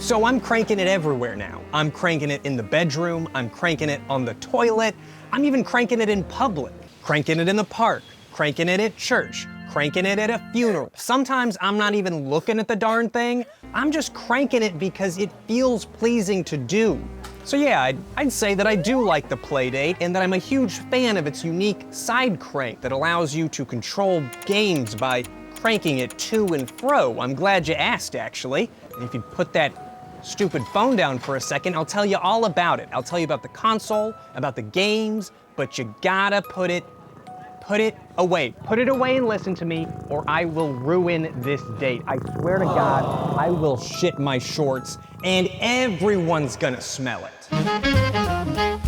So I'm cranking it everywhere now. I'm cranking it in the bedroom, I'm cranking it on the toilet, I'm even cranking it in public, cranking it in the park, cranking it at church, cranking it at a funeral. Sometimes I'm not even looking at the darn thing, I'm just cranking it because it feels pleasing to do. So yeah, I'd say that I do like the Playdate and that I'm a huge fan of its unique side crank that allows you to control games by cranking it to and fro. I'm glad you asked, actually. And if you put that stupid phone down for a second, I'll tell you all about it. I'll tell you about the console, about the games, but you gotta put it away. Put it away and listen to me, or I will ruin this date. I swear to God, I will shit my shorts, and everyone's gonna smell it.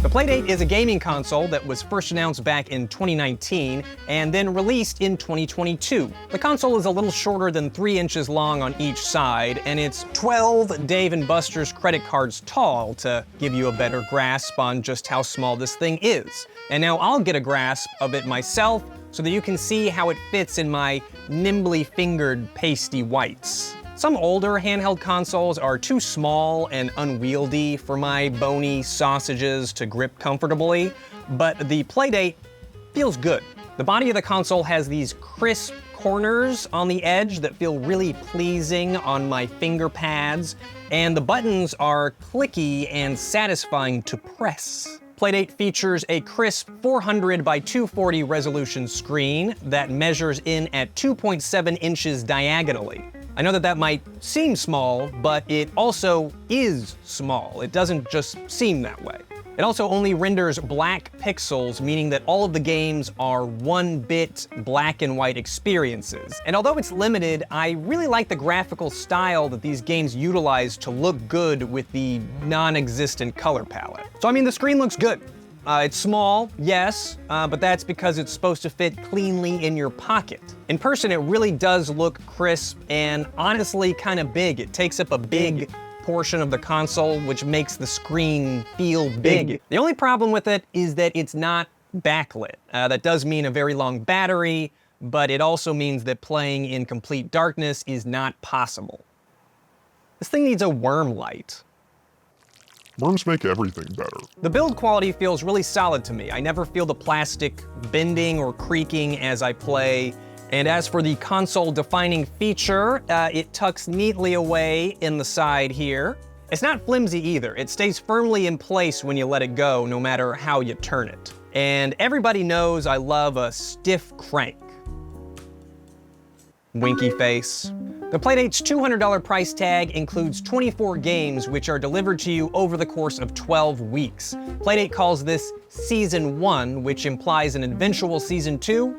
The Playdate is a gaming console that was first announced back in 2019 and then released in 2022. The console is a little shorter than 3 inches long on each side, and it's 12 Dave & Buster's credit cards tall to give you a better grasp on just how small this thing is. And now I'll get a grasp of it myself so that you can see how it fits in my nimbly fingered pasty whites. Some older handheld consoles are too small and unwieldy for my bony sausages to grip comfortably, but the Playdate feels good. The body of the console has these crisp corners on the edge that feel really pleasing on my finger pads, and the buttons are clicky and satisfying to press. Playdate features a crisp 400 by 240 resolution screen that measures in at 2.7 inches diagonally. I know that that might seem small, but it also is small. It doesn't just seem that way. It also only renders black pixels, meaning that all of the games are 1-bit black and white experiences. And although it's limited, I really like the graphical style that these games utilize to look good with the non-existent color palette. So I mean, the screen looks good. It's small, yes, but that's because it's supposed to fit cleanly in your pocket. In person, it really does look crisp and honestly kind of big. It takes up a big portion of the console, which makes the screen feel big. The only problem with it is that it's not backlit. That does mean a very long battery, but it also means that playing in complete darkness is not possible. This thing needs a worm light. Worms make everything better. The build quality feels really solid to me. I never feel the plastic bending or creaking as I play. And as for the console-defining feature, it tucks neatly away in the side here. It's not flimsy either. It stays firmly in place when you let it go, no matter how you turn it. And everybody knows I love a stiff crank. Winky face. The Playdate's $200 price tag includes 24 games which are delivered to you over the course of 12 weeks. Playdate calls this Season 1, which implies an eventual Season 2,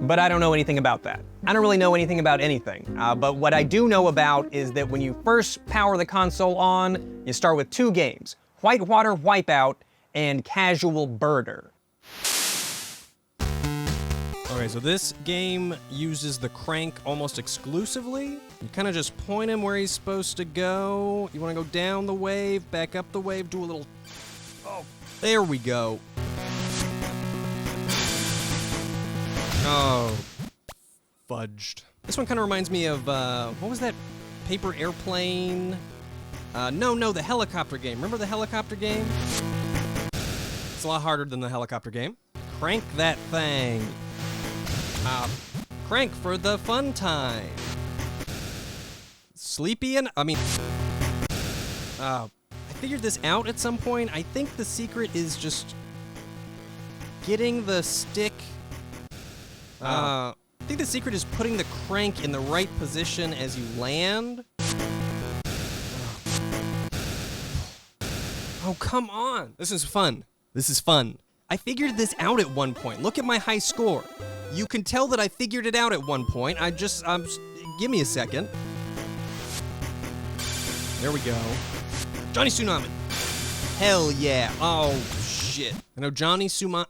but I don't know anything about that. I don't really know anything about anything, but what I do know about is that when you first power the console on, you start with 2 games, Whitewater Wipeout and Casual Birder. Okay, so this game uses the crank almost exclusively. You kind of just point him where he's supposed to go. You want to go down the wave, back up the wave, do a little... Oh, there we go. Oh, fudged. This one kind of reminds me of, what was that paper airplane? No, the helicopter game. Remember the helicopter game? It's a lot harder than the helicopter game. Crank that thing. Crank for the fun time. Sleepy and, I figured this out at some point. I think the secret is just getting the stick. I think the secret is putting the crank in the right position as you land. Oh, come on. This is fun. This is fun. I figured this out at one point. Look at my high score. You can tell that I figured it out at one point. Give me a second. There we go. Johnny Tsunami. Hell yeah. Oh, shit. I know Johnny Sumami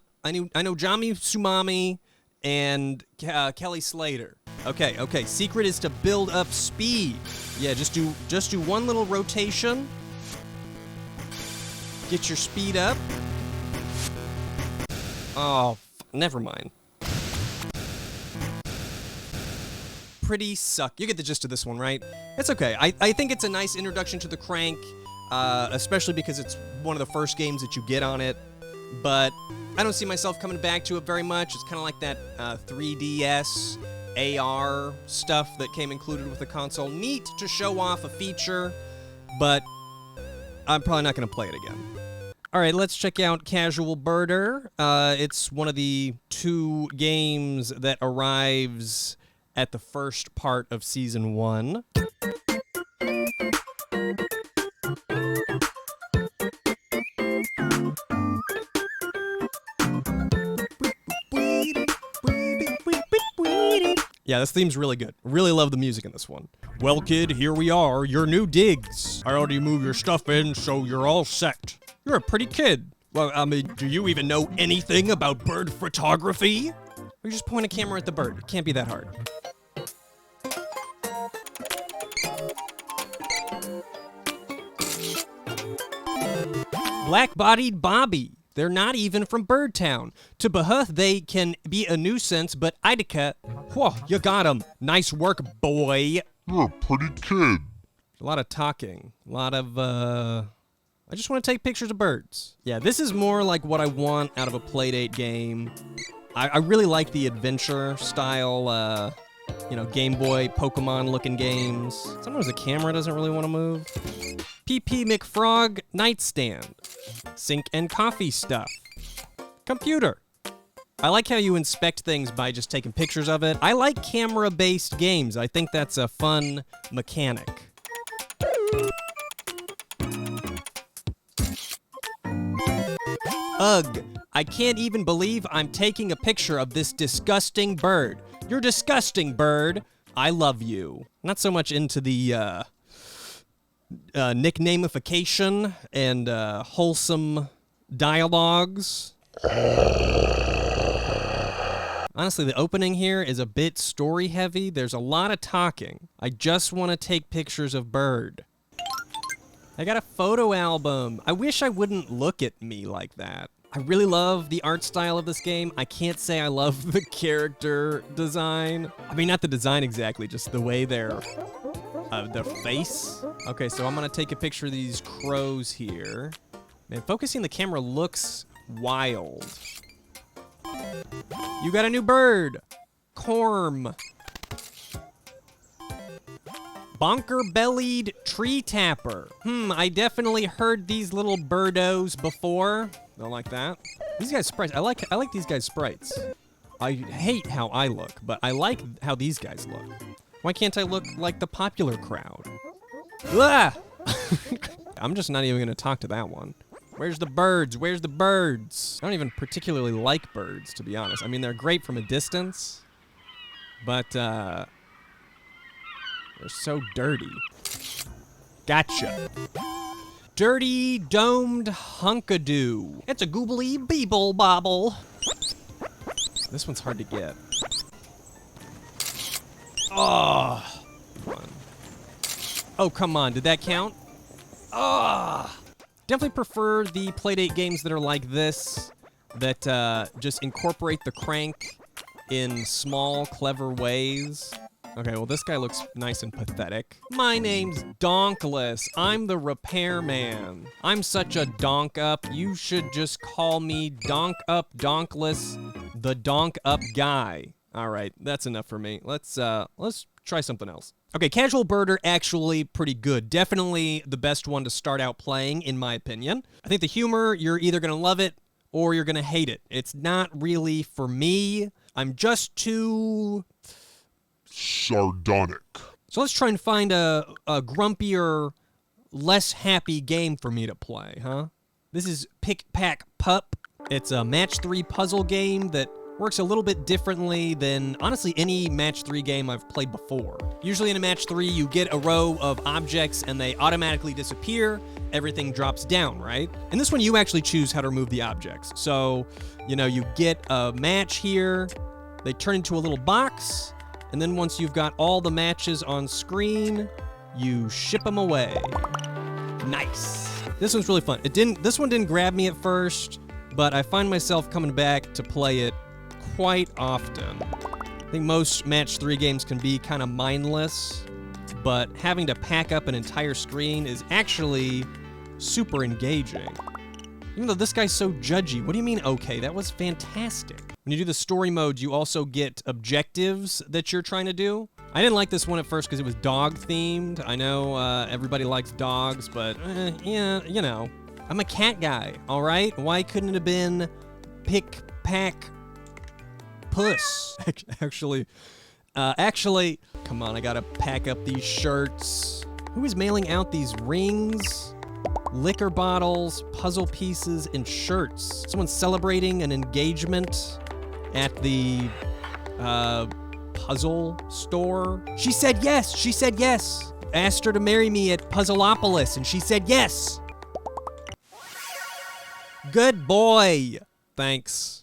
and Kelly Slater. Okay. Secret is to build up speed. Yeah, just do one little rotation. Get your speed up. Oh, never mind. pretty suck. You get the gist of this one, right? It's okay. I think it's a nice introduction to the Crank, especially because it's one of the first games that you get on it. But I don't see myself coming back to it very much. It's kind of like that 3DS AR stuff that came included with the console. Neat to show off a feature, but I'm probably not going to play it again. All right, let's check out Casual Birder. It's one of the 2 games that arrives at the first part of Season 1. Yeah, this theme's really good. Really love the music in this one. Well, kid, here we are, your new digs. I already moved your stuff in, so you're all set. You're a pretty kid. Well, I mean, do you even know anything about bird photography? Or you just point a camera at the bird. It can't be that hard. Black-bodied Bobby. They're not even from Birdtown. To Behuth, they can be a nuisance, but Idika, whoa, you got 'em. Nice work, boy. You're a pretty kid. A lot of talking. A lot of, I just want to take pictures of birds. Yeah, this is more like what I want out of a Playdate game. I really like the adventure style, Gameboy, Pokemon-looking games. Sometimes the camera doesn't really want to move. PP McFrog nightstand. Sink and coffee stuff. Computer. I like how you inspect things by just taking pictures of it. I like camera-based games. I think that's a fun mechanic. Ugh, I can't even believe I'm taking a picture of this disgusting bird. You're disgusting, bird. I love you. Not so much into the, nicknameification and wholesome dialogues. Honestly, the opening here is a bit story-heavy. There's a lot of talking. I just want to take pictures of bird. I got a photo album. I wish I wouldn't look at me like that. I really love the art style of this game. I can't say I love the character design. I mean, not the design exactly, just the way their face. Okay, so I'm gonna take a picture of these crows here. Man, focusing the camera looks wild. You got a new bird. Corm. Bonker-bellied tree tapper. I definitely heard these little birdos before. Don't like that. These guys' sprites. I like these guys' sprites. I hate how I look, but I like how these guys look. Why can't I look like the popular crowd? Ah! I'm just not even gonna talk to that one. Where's the birds? Where's the birds? I don't even particularly like birds, to be honest. I mean, they're great from a distance, but they're so dirty. Gotcha. Dirty domed hunkadoo. It's a goobly beeble bobble. This one's hard to get. Oh. Oh, come on. Did that count? Ah. Definitely prefer the Playdate games that are like this, that just incorporate the crank in small, clever ways. Okay, well, this guy looks nice and pathetic. My name's Donkless. I'm the repairman. I'm such a donk up. You should just call me Donk Up Donkless, the donk up guy. All right, that's enough for me. Let's try something else. Okay, Casual Birder, actually pretty good. Definitely the best one to start out playing, in my opinion. I think the humor, you're either gonna love it or you're gonna hate it. It's not really for me. I'm just too Sardonic. So let's try and find a grumpier, less happy game for me to play, huh? This is Pack Pup. It's a match 3 puzzle game that works a little bit differently than, honestly, any match 3 game I've played before. Usually in a match 3, you get a row of objects and they automatically disappear. Everything drops down, right? In this one, you actually choose how to remove the objects. So, you get a match here. They turn into a little box. And then once you've got all the matches on screen, you ship them away. Nice. This one's really fun. This one didn't grab me at first, but I find myself coming back to play it quite often. I think most match 3 games can be kind of mindless, but having to pack up an entire screen is actually super engaging. Even though this guy's so judgy, what do you mean okay? That was fantastic. When you do the story mode, you also get objectives that you're trying to do. I didn't like this one at first because it was dog themed. I know everybody likes dogs, but yeah, you know. I'm a cat guy, all right? Why couldn't it have been pick, pack, puss? Actually, come on, I gotta pack up these shirts. Who is mailing out these rings? Liquor bottles, puzzle pieces, and shirts. Someone's celebrating an engagement at the puzzle store. She said yes, she said yes. Asked her to marry me at Puzzleopolis, and she said yes. Good boy. Thanks.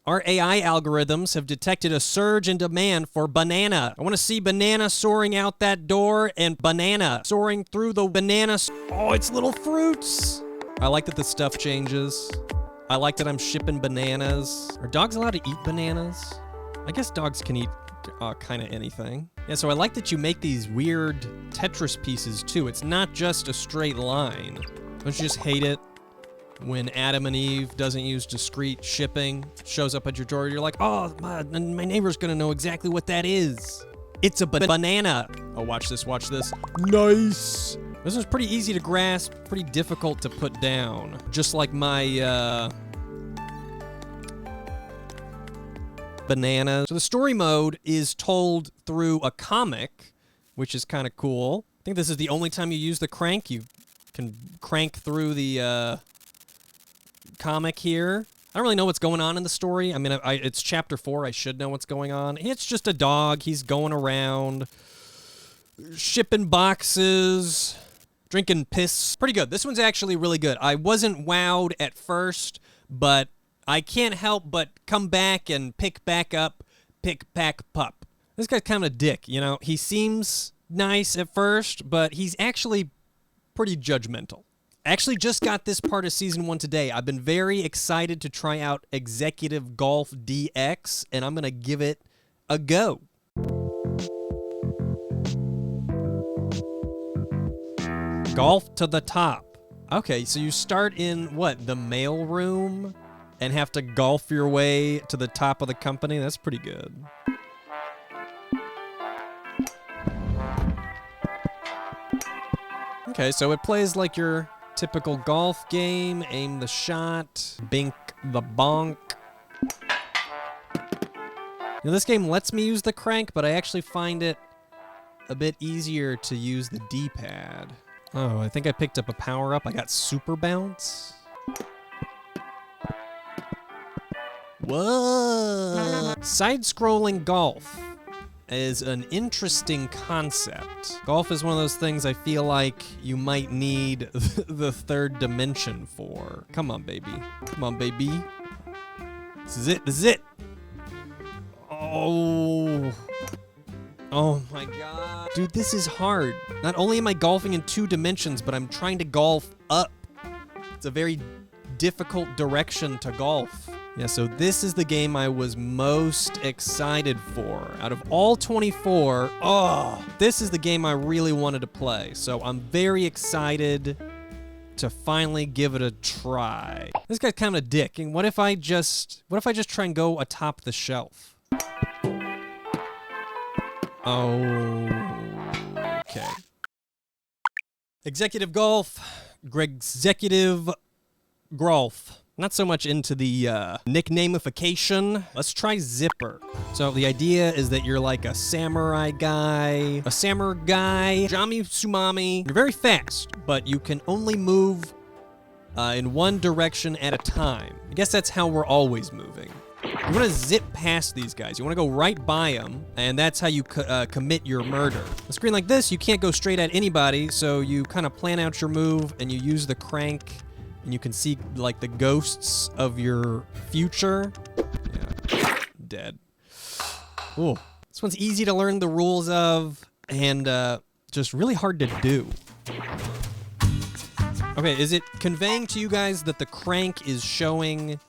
Our AI algorithms have detected a surge in demand for banana. I want to see banana soaring out that door and banana soaring through the banana. Oh, it's little fruits. I like that the stuff changes. I like that I'm shipping bananas. Are dogs allowed to eat bananas? I guess dogs can eat kind of anything. Yeah, so I like that you make these weird Tetris pieces too. It's not just a straight line. Don't you just hate it when Adam and Eve doesn't use discrete shipping, shows up at your door, you're like, oh, my neighbor's gonna know exactly what that is. It's a banana. Oh, watch this, watch this. Nice. This was pretty easy to grasp, pretty difficult to put down. Just like my, bananas. So the story mode is told through a comic, which is kind of cool. I think this is the only time you use the crank. You can crank through the, comic here. I don't really know what's going on in the story. I mean, it's chapter 4. I should know what's going on. It's just a dog. He's going around, shipping boxes, drinking piss. Pretty good. This one's actually really good. I wasn't wowed at first, but I can't help but come back and pick back up, pick Pack Pup. This guy's kind of a dick, you know? He seems nice at first, but he's actually pretty judgmental. Actually just got this part of Season 1 today. I've been very excited to try out Executive Golf DX, and I'm going to give it a go. Golf to the top. Okay, so you start in, what, the mail room and have to golf your way to the top of the company? That's pretty good. Okay, so it plays like your typical golf game. Aim the shot, bink the bonk. You know, this game lets me use the crank, but I actually find it a bit easier to use the D-pad. Oh, I think I picked up a power-up. I got Super Bounce. Whoa! Side-scrolling golf is an interesting concept. Golf is one of those things I feel like you might need the third dimension for. Come on, baby. Come on, baby. This is it. This is it. Oh. Oh my god. Dude, this is hard. Not only am I golfing in 2 dimensions, but I'm trying to golf up. It's a very difficult direction to golf. Yeah, so this is the game I was most excited for. Out of all 24, this is the game I really wanted to play. So I'm very excited to finally give it a try. This guy's kind of a dick. And what if I just try and go atop the shelf? Okay. Executive Golf, Executive Golf. Not so much into the nicknameification. Let's try Zipper. So the idea is that you're like a samurai guy, Jami Sumami. You're very fast, but you can only move in one direction at a time. I guess that's how we're always moving. You want to zip past these guys. You want to go right by them, and that's how you commit your murder. A screen like this, you can't go straight at anybody, so you kind of plan out your move, and you use the crank, and you can see, like, the ghosts of your future. Yeah, dead. Ooh, this one's easy to learn the rules of, and just really hard to do. Okay, is it conveying to you guys that the crank is showing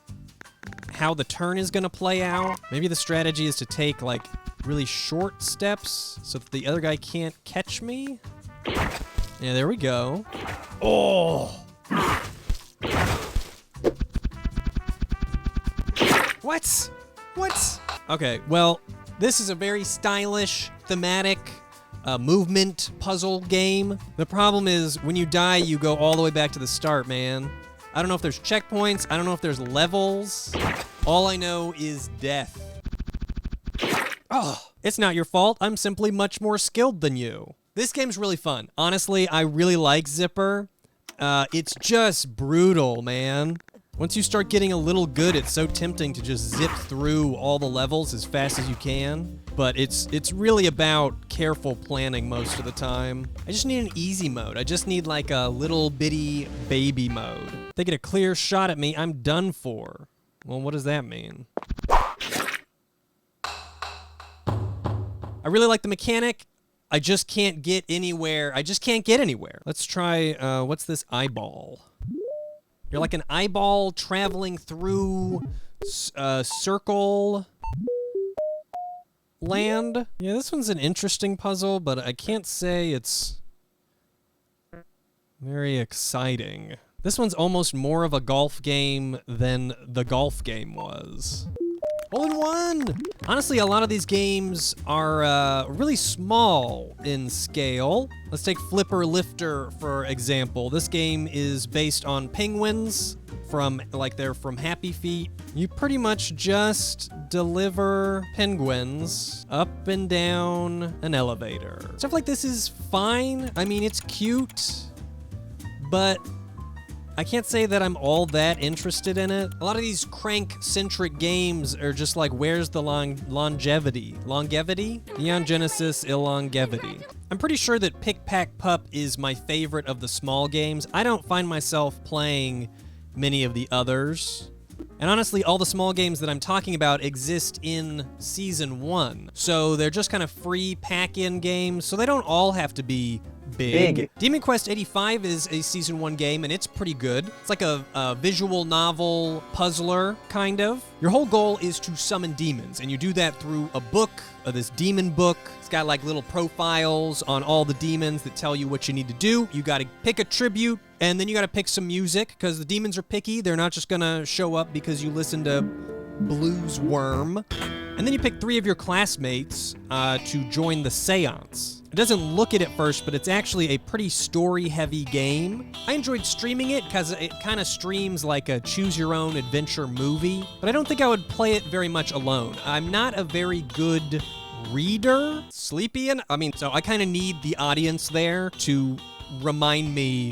how the turn is gonna play out? Maybe the strategy is to take, like, really short steps so that the other guy can't catch me. Yeah, there we go. Oh! What? What? Okay, well, this is a very stylish, thematic, movement puzzle game. The problem is when you die, you go all the way back to the start, man. I don't know if there's checkpoints. I don't know if there's levels. All I know is death. Oh, it's not your fault. I'm simply much more skilled than you. This game's really fun. Honestly, I really like Zipper. It's just brutal, man. Once you start getting a little good, it's so tempting to just zip through all the levels as fast as you can. But it's really about careful planning most of the time. I just need an easy mode. I just need like a little bitty baby mode. If they get a clear shot at me, I'm done for. Well, what does that mean? I really like the mechanic. I just can't get anywhere. Let's try, what's this eyeball? You're like an eyeball traveling through circle land. Yeah, this one's an interesting puzzle, but I can't say it's very exciting. This one's almost more of a golf game than the golf game was. Hole in one! Honestly, a lot of these games are really small in scale. Let's take Flipper Lifter, for example. This game is based on penguins they're from Happy Feet. You pretty much just deliver penguins up and down an elevator. Stuff like this is fine. I mean, it's cute, but I can't say that I'm all that interested in it. A lot of these crank-centric games are just like, where's the longevity? Longevity? Neon Genesis Illongevity. I'm pretty sure that Pack Pup is my favorite of the small games. I don't find myself playing many of the others. And honestly, all the small games that I'm talking about exist in Season 1. So they're just kind of free pack-in games, so they don't all have to be big. DemonQuest 85 is a Season 1 game, and it's pretty good. It's like a visual novel puzzler, kind of. Your whole goal is to summon demons, and you do that through a book, this demon book. It's got like little profiles on all the demons that tell you what you need to do. You gotta pick a tribute, and then you gotta pick some music, because the demons are picky. They're not just gonna show up because you listen to Blues Worm. And then you pick 3 of your classmates to join the seance. It doesn't look it at first, but it's actually a pretty story-heavy game. I enjoyed streaming it because it kind of streams like a choose-your-own-adventure movie, but I don't think I would play it very much alone. I'm not a very good reader. Sleepy, so I kind of need the audience there to remind me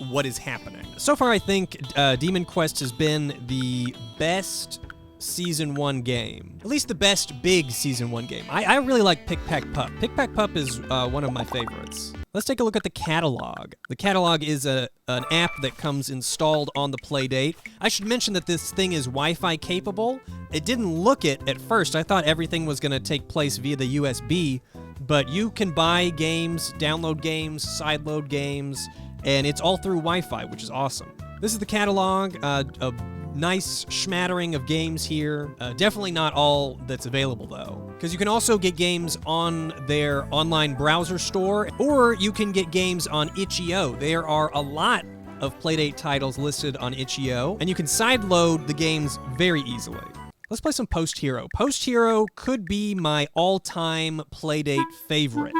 what is happening. So far, I think DemonQuest has been the best Season 1 game. At least the best big Season 1 game. I really like Pack Pup. Pack Pup is one of my favorites. Let's take a look at the catalog. The catalog is an app that comes installed on the Playdate. I should mention that this thing is Wi-Fi capable. It didn't look it at first. I thought everything was going to take place via the USB, but you can buy games, download games, sideload games, and it's all through Wi-Fi, which is awesome. This is the catalog. A nice smattering of games here. Definitely not all that's available, though, because you can also get games on their online browser store, or you can get games on itch.io. There are a lot of Playdate titles listed on itch.io, and you can sideload the games very easily. Let's play some Post Hero. Post Hero could be my all-time Playdate favorite.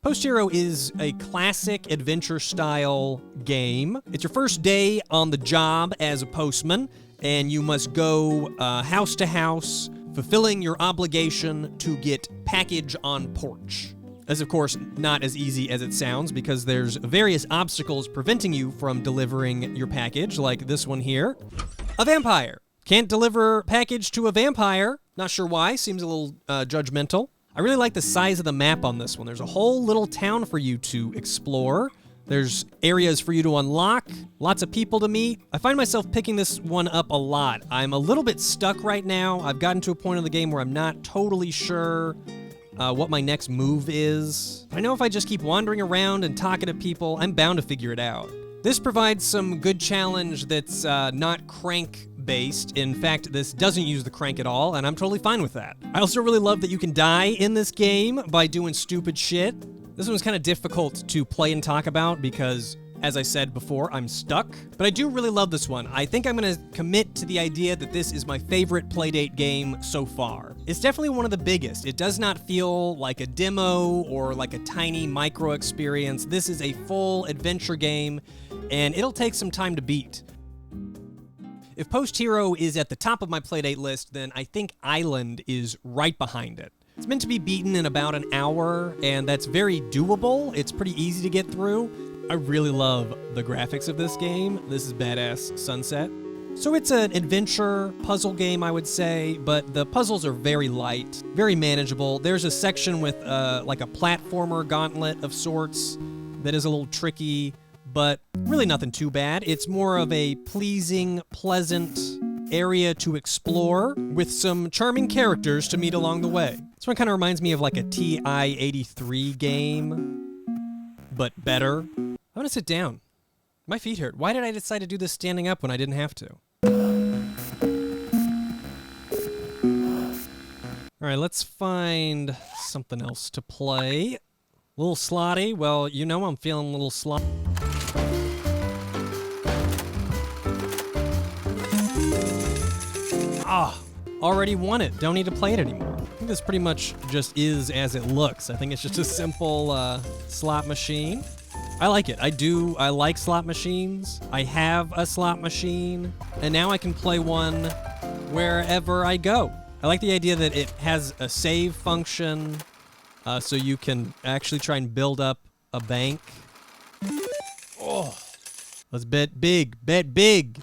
Post Hero is a classic adventure-style game. It's your first day on the job as a postman, and you must go house to house, fulfilling your obligation to get package on porch. That's, of course, not as easy as it sounds, because there's various obstacles preventing you from delivering your package, like this one here. A vampire. Can't deliver package to a vampire. Not sure why. Seems a little judgmental. I really like the size of the map on this one. There's a whole little town for you to explore. There's areas for you to unlock, lots of people to meet. I find myself picking this one up a lot. I'm a little bit stuck right now. I've gotten to a point in the game where I'm not totally sure what my next move is. I know if I just keep wandering around and talking to people, I'm bound to figure it out. This provides some good challenge that's not crank crank-based. In fact, this doesn't use the crank at all, and I'm totally fine with that. I also really love that you can die in this game by doing stupid shit. This one's kind of difficult to play and talk about because, as I said before, I'm stuck. But I do really love this one. I think I'm gonna commit to the idea that this is my favorite Playdate game so far. It's definitely one of the biggest. It does not feel like a demo or like a tiny micro experience. This is a full adventure game, and it'll take some time to beat. If Post Hero is at the top of my Playdate list, then I think Eyeland is right behind it. It's meant to be beaten in about an hour, and that's very doable. It's pretty easy to get through. I really love the graphics of this game. This is badass sunset. So it's an adventure puzzle game, I would say, but the puzzles are very light, very manageable. There's a section with like a platformer gauntlet of sorts that is a little tricky, but really nothing too bad. It's more of a pleasing, pleasant area to explore with some charming characters to meet along the way. This one kind of reminds me of like a TI-83 game, but better. I'm gonna sit down. My feet hurt. Why did I decide to do this standing up when I didn't have to? All right, let's find something else to play. Lil Slotty. Well, you know I'm feeling a little slotty. Ah, already won it. Don't need to play it anymore. I think this pretty much just is as it looks. I think it's just a simple slot machine. I like it. I like slot machines. I have a slot machine, and now I can play one wherever I go. I like the idea that it has a save function, so you can actually try and build up a bank. Oh, let's bet big, bet big.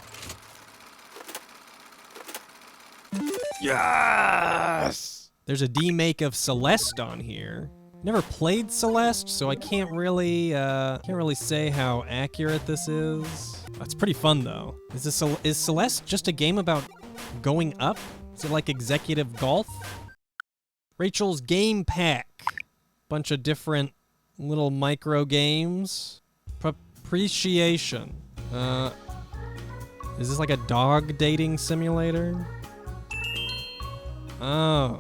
Yes! There's a De-Make of Celeste on here. Never played Celeste, so I can't really say how accurate this is. It's pretty fun though. Is Celeste just a game about going up? Is it like executive golf? Rachel's Game Pack. Bunch of different little micro games. Appreciation. Is this like a dog dating simulator? Oh.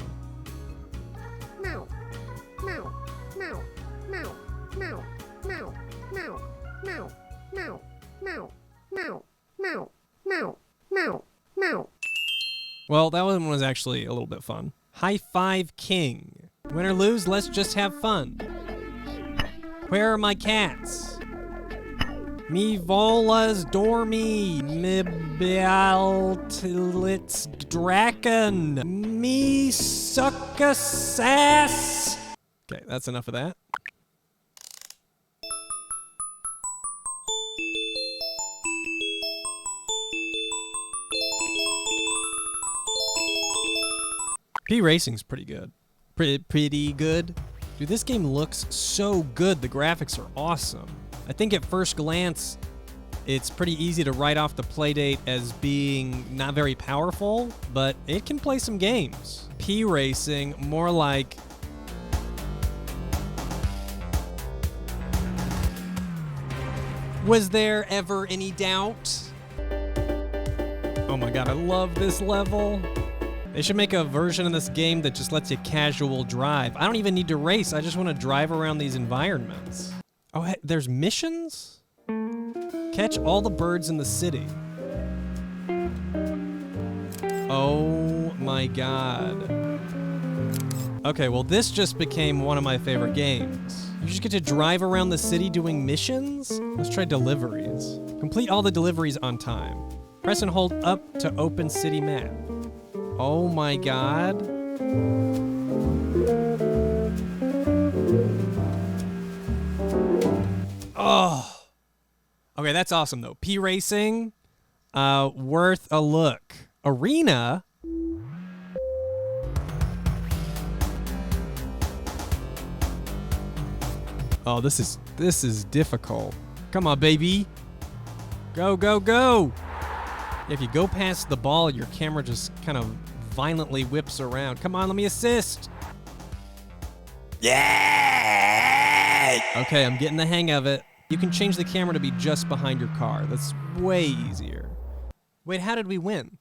Well, that one was actually a little bit fun. High Five King. Win or lose, let's just have fun. Where are my cats? Me volas dormi, me bealtlitz draken, me sucka sass. Okay, that's enough of that. P-Racing's pretty good. Pretty good. Dude, this game looks so good. The graphics are awesome. I think at first glance, it's pretty easy to write off the Playdate as being not very powerful, but it can play some games. P-Racing, more like... Was there ever any doubt? Oh my god, I love this level. They should make a version of this game that just lets you casual drive. I don't even need to race. I just want to drive around these environments. Oh, hey, there's missions? Catch all the birds in the city. Oh my god. Okay, well this just became one of my favorite games. You just get to drive around the city doing missions? Let's try deliveries. Complete all the deliveries on time. Press and hold up to open city map. Oh my god. Oh. Okay, that's awesome though. P-Racing, worth a look. Arena? Oh, this is difficult. Come on, baby. Go, go, go. If you go past the ball, your camera just kind of violently whips around. Come on, let me assist. Yeah! Okay, I'm getting the hang of it. You can change the camera to be just behind your car. That's way easier. Wait, how did we win?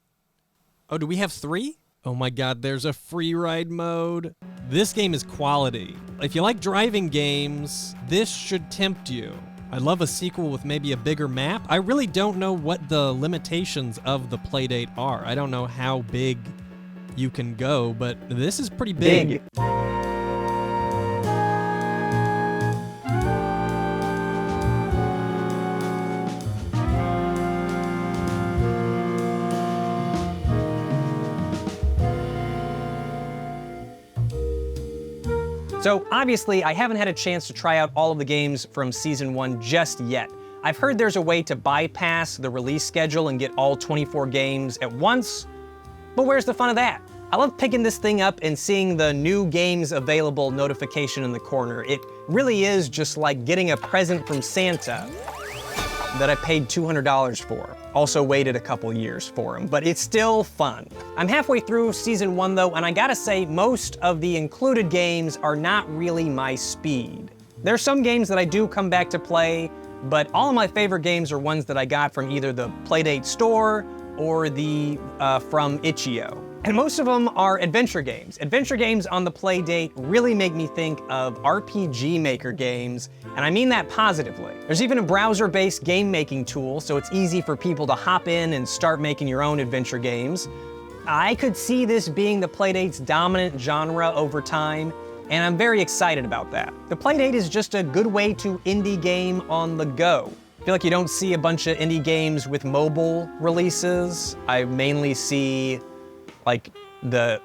Oh, do we have 3? Oh my god, there's a free ride mode. This game is quality. If you like driving games, this should tempt you. I'd love a sequel with maybe a bigger map. I really don't know what the limitations of the Playdate are. I don't know how big you can go, but this is pretty big. So obviously, I haven't had a chance to try out all of the games from Season 1 just yet. I've heard there's a way to bypass the release schedule and get all 24 games at once, but where's the fun of that? I love picking this thing up and seeing the new games available notification in the corner. It really is just like getting a present from Santa that I paid $200 for. Also waited a couple years for them, but it's still fun. I'm halfway through Season 1 though, and I gotta say, most of the included games are not really my speed. There's some games that I do come back to play, but all of my favorite games are ones that I got from either the Playdate store or the from Itch.io. And most of them are adventure games. Adventure games on the Playdate really make me think of RPG Maker games, and I mean that positively. There's even a browser-based game making tool, so it's easy for people to hop in and start making your own adventure games. I could see this being the Playdate's dominant genre over time, and I'm very excited about that. The Playdate is just a good way to indie game on the go. I feel like you don't see a bunch of indie games with mobile releases. I mainly see like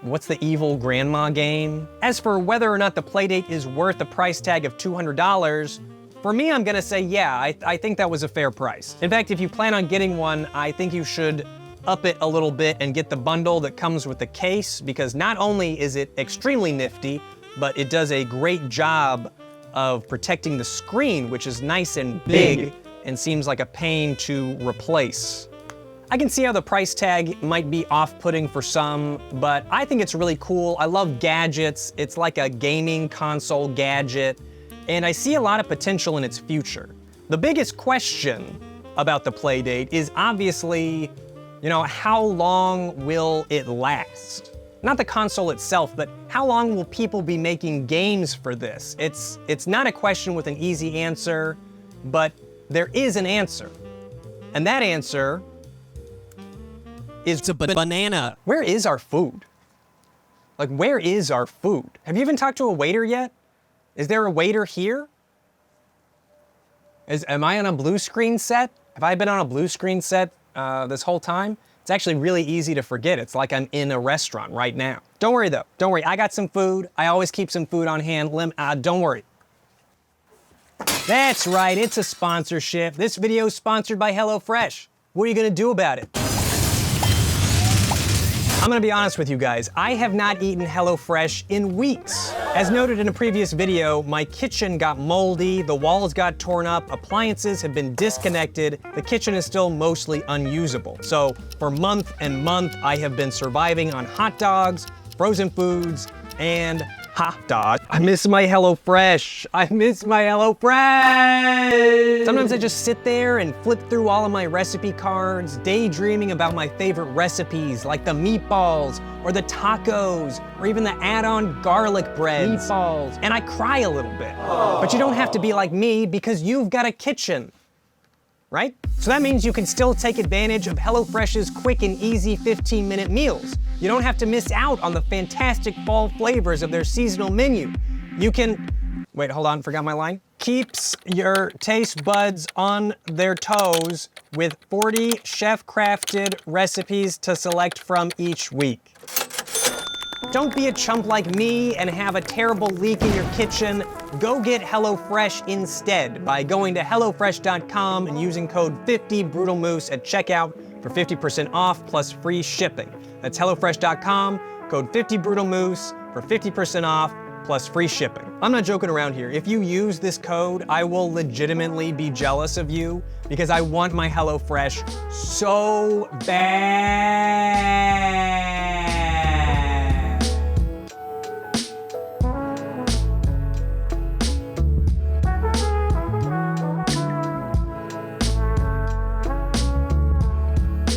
what's the evil grandma game? As for whether or not the Playdate is worth the price tag of $200, for me, I'm gonna say yeah, I think that was a fair price. In fact, if you plan on getting one, I think you should up it a little bit and get the bundle that comes with the case, because not only is it extremely nifty, but it does a great job of protecting the screen, which is nice and big and seems like a pain to replace. I can see how the price tag might be off-putting for some, but I think it's really cool. I love gadgets. It's like a gaming console gadget, and I see a lot of potential in its future. The biggest question about the Playdate is obviously, how long will it last? Not the console itself, but how long will people be making games for this? It's not a question with an easy answer, but there is an answer. And that answer is It's a banana. where is our food? Like, where is our food? Have you even talked to a waiter yet? Is there a waiter here? Am I on a blue screen set? Have I been on a blue screen set this whole time? It's actually really easy to forget. It's like I'm in a restaurant right now. Don't worry though, don't worry. I got some food. I always keep some food on hand. Don't worry. That's right, it's a sponsorship. This video is sponsored by HelloFresh. What are you gonna do about it? I'm gonna be honest with you guys, I have not eaten HelloFresh in weeks. As noted in a previous video, my kitchen got moldy, the walls got torn up, appliances have been disconnected, the kitchen is still mostly unusable. So for month and month, I have been surviving on hot dogs, frozen foods, and hot dog. I miss my HelloFresh. I miss my HelloFresh. Sometimes I just sit there and flip through all of my recipe cards, daydreaming about my favorite recipes, like the meatballs, or the tacos, or even the add-on garlic breads. Meatballs. And I cry a little bit. But you don't have to be like me because you've got a kitchen, right? So that means you can still take advantage of HelloFresh's quick and easy 15-minute meals. You don't have to miss out on the fantastic fall flavors of their seasonal menu. You can, wait, hold on, forgot my line. Keeps your taste buds on their toes with 40 chef-crafted recipes to select from each week. Don't be a chump like me and have a terrible leak in your kitchen. Go get HelloFresh instead by going to HelloFresh.com and using code 50brutalmoose at checkout for 50% off plus free shipping. That's HelloFresh.com, code 50brutalmoose for 50% off plus free shipping. I'm not joking around here. If you use this code, I will legitimately be jealous of you because I want my HelloFresh so bad.